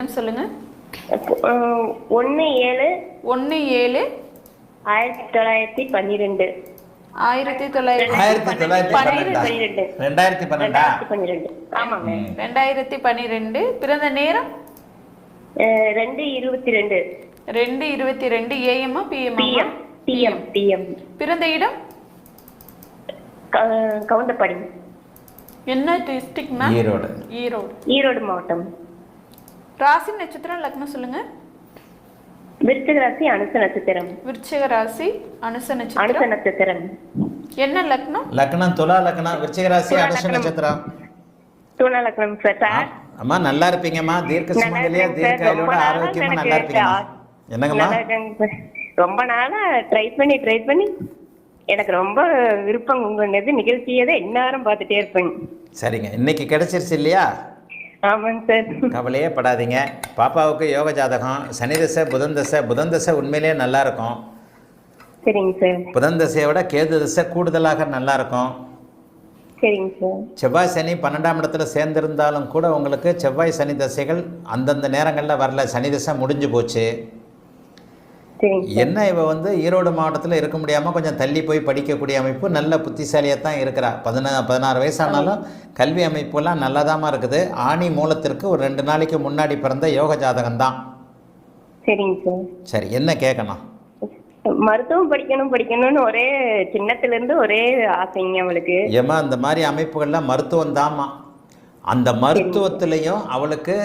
சொல்லுங்க. 1/7 1/7 1912. 1912. ஆமாங்க. 2012. பிறந்த நேரம் 2:22. 2:22 AM PM? PM. பிறந்த இடம் கவுந்தப்பாடி. என்ன டிஸ்ட்ரிக்ட் மேம்? ஈரோடு. ஈரோடு மாவட்டம். ராசி நட்சத்திரம் லக்னம் சொல்லுங்க. விருச்சிக ராசி அனுச நட்சத்திரம். விருச்சிக ராசி அனுச அனுச நட்சத்திரம். என்ன லக்னம்? லக்னம் துலா லக்னம் விருச்சிக ராசி அனுஷ நட்சத்திரம். துலா லக்னம் சார். அம்மா நல்லா இருப்பீங்கம்மா. தீர்க்க சுமங்கலியா தீர்க்காயுளோட ஆரோக்கியமா நல்லா இருப்பீங்க. என்னங்கம்மா? ரொம்ப நாளா ட்ரை பண்ணி எனக்கு ரொம்ப விருப்பம் உங்க நிகழ்ச்சியை தான் இந்நேரம் பார்த்துட்டே இருப்பேங்க. சரிங்க, இன்னைக்கு கிடைச்சிருச்சு இல்லையா? ஆமாங்க சார். கவலையே படாதீங்க. பாப்பாவுக்கு யோக ஜாதகம், சனி தசை புதன் தசை உண்மையிலேயே நல்லா இருக்கும். சரிங்க சார். புதன் தசையை விட கேது தசை கூடுதலாக நல்லா இருக்கும். சரிங்க சார். செவ்வாய் சனி 12ஆம் இடத்துல சேர்ந்திருந்தாலும் கூட உங்களுக்கு செவ்வாய் சனி தசைகள் அந்தந்த நேரங்களில் வரல. சனி தசை முடிஞ்சு போச்சு. என்ன இவ ஈரோடு மாவட்டத்தில் இருக்க முடியாமல் கொஞ்சம் தள்ளி போய் படிக்கக்கூடிய அமைப்பு, நல்ல புத்திசாலியாக தான் இருக்கிறா. 16 வயசானாலும் கல்வி அமைப்புலாம் நல்லதாமா இருக்குது. ஆணி மூலத்திற்கு ஒரு 2 நாளைக்கு முன்னாடி பிறந்த யோக ஜாதகம் தான். சரிங்க சார். சரி, என்ன கேட்கணும்? மருத்துவம் படிக்கணும்னு ஒரே சின்னத்திலிருந்து ஒரே ஆசைங்க அவளுக்கு. ஏமா அந்த மாதிரி அமைப்புகள்லாம் மருத்துவம் தாம்மா. அந்த மருத்துவத்திலையும் அவளுக்கு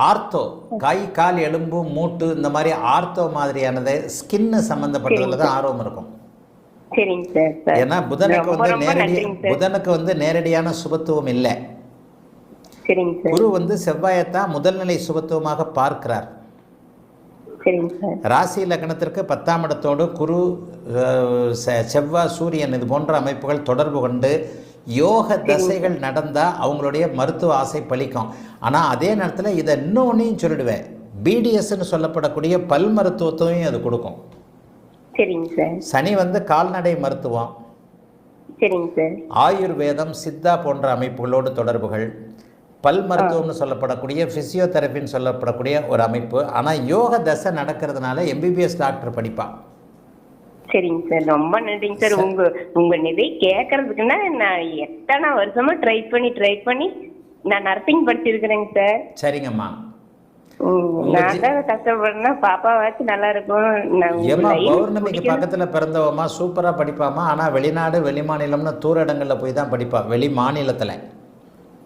ஆர்த்தோ, கை கால் எலும்பு மூட்டு இந்த மாதிரி ஆர்த்தோ மாதிரியானது ஸ்கின்னு சம்பந்தப்பட்டதுல தான் ஆர்வம் இருக்கும். ஏன்னா புதனுக்கு நேரடியான சுபத்துவம் இல்லை. குரு செவ்வாயத்தான் முதல்நிலை சுபத்துவமாக பார்க்கிறார். ராசி லக்னத்திற்கு 10ஆம் இடத்தோடு குரு, செவ்வாய், சூரியன் இது போன்ற அமைப்புகள் தொடர்பு கொண்டு யோக தசைகள் நடந்தால் அவங்களுடைய மருத்துவ ஆசை பலிக்கும். ஆனால் அதே நேரத்தில் இதை இன்னொன்னையும் சொல்லிடுவேன், பிடிஎஸ்ன்னு சொல்லப்படக்கூடிய பல் மருத்துவத்தையும் அது கொடுக்கும். சனி கால்நடை மருத்துவம், ஆயுர்வேதம், சித்தா போன்ற அமைப்புகளோடு தொடர்புகள், பல் மருத்துவம்னு சொல்லப்படக்கூடிய ஃபிசியோதெரபின்னு சொல்லப்படக்கூடிய ஒரு அமைப்பு. ஆனால் யோக தசை நடக்கிறதுனால எம்பிபிஎஸ் டாக்டர் படிப்பா. சரிங்க சார், ரொம்ப நன்றிங்க சார். உங்க நிதி கேட்கறதுக்குன்னா நான் எத்தனை வருஷமா ட்ரை பண்ணி நான் நர்சிங் படிச்சிருக்கிறேங்க சார். சரிங்கம்மா. நான் தான் கஷ்டப்படுறேன்னா பாப்பாவாச்சும் நல்லா இருக்கும். பௌர்ணமிக்கு பக்கத்துல பிறந்தவமா சூப்பரா படிப்பாமா. ஆனா வெளிநாடு வெளி மாநிலம்னு தூர இடங்கள்ல போய் தான் படிப்பா. வெளி மாநிலத்துல.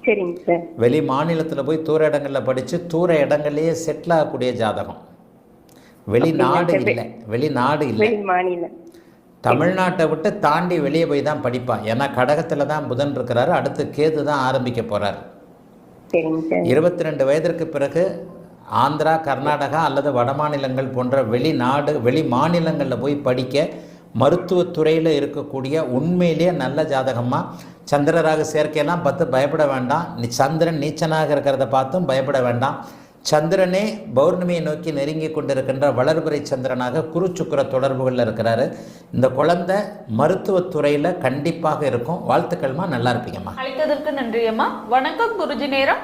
சரிங்க சார். வெளி மாநிலத்துல போய் தூர இடங்கள்ல படிச்சு தூர இடங்கள்லயே செட்டில் ஆகக்கூடிய ஜாதகம். வெளிநாடு இல்லை. தமிழ்நாட்டை விட்டு தாண்டி வெளியே போய் தான் படிப்பா. ஏன்னா கடகத்துல தான் புதன் இருக்கிறாரு. அடுத்து கேது தான் ஆரம்பிக்க போறாரு. 22 வயதிற்கு பிறகு ஆந்திரா, கர்நாடகா அல்லது வட மாநிலங்கள் போன்ற வெளி மாநிலங்களில் போய் படிக்க மருத்துவத்துறையில் இருக்கக்கூடிய உண்மையிலேயே நல்ல ஜாதகமாக. சந்திரராக சேர்க்கையெல்லாம் பார்த்து பயப்பட வேண்டாம். சந்திரன் நீச்சனாக இருக்கிறத பார்த்தும் பயப்பட வேண்டாம். சந்திரனே பௌர்ணமியை நோக்கி நெருங்கி கொண்டிருக்கின்ற வளர்பிறை சந்திரனாக குரு சுக்கிர தொடர்புகளில் இருக்கிறாரு. இந்த குழந்தை மருத்துவத்துறையில் கண்டிப்பாக இருக்கும். வாழ்த்துக்கள்மா, நல்லா இருப்பீங்கம்மா. அழைத்ததற்கு நன்றி அம்மா. வணக்கம் குருஜி. நேரம்